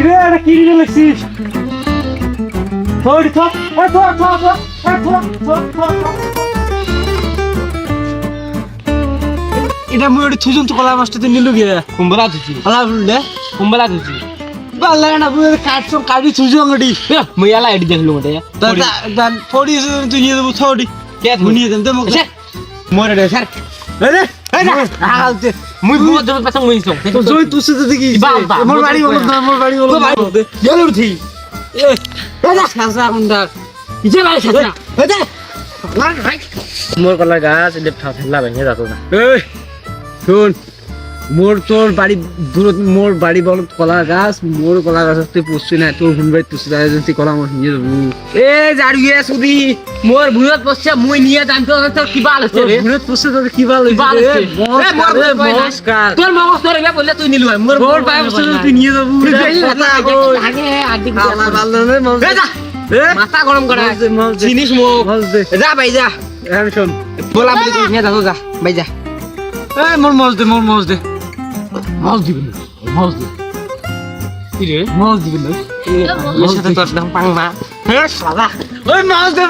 কিরে এটা কি নিয়ে লাগছিস থোড়ি থো এটা মই এটি থুজন তো কলা মাছটা নিলু গিয়া কুম্বলা ধুছি আলা বললে কুম্বলা ধুছি বাল্লা না বুঝে কাটছম কাটি থুজন গডি মই আলা এডি দেখলু মতে দান থোড়ি তুই নিয়ে দেব থোড়ি কে নিয়ে দেব মোক মোরে দে স্যার রে আলতে মুই বহুত জমত পাছং মই নিছং তো জয় তুসে তো দেখি মোর বাড়ি হলো না মোর বাড়ি হলো গেল উঠি এ দাদা সাসা কোনটা ইজে বাই সাসা দাদা মোর কলা গাছ লেফট ঠেলা ভেঙে যাতো না এই শুন মোর তোর বাড়ি দূরত মোর বাড়ি বল কলা গাছ মোর কলা গাছ তুই পুষছি না তোর হুন বাড়ি তুই এজেন্সি কলা মোর নিয়ে যাবো এ জাড়িয়ে সুদি মোর ভুলত পছছে মই নিয়ে যাম তো কিবা আছে রে হুনত পুষছে তোর কি ভালো হইছে নমস্কার তোর মগজ তোর এবে বললে তুই নিলু মোর মোর পায়ে পুষছে তুই নিয়ে যাবো আগে আদি আমার ভালো না এ যা মাথা গরম করা চিনিস মুখ যা ভাই যা এখন শোন বলা বলি করিস না যা ভাই যা এই মোর মজ দে মাছ দিবেন মাছ দে কি রে মজ দিবেন না এর সাথে তোর নাম পাং মা ওই মাছ দে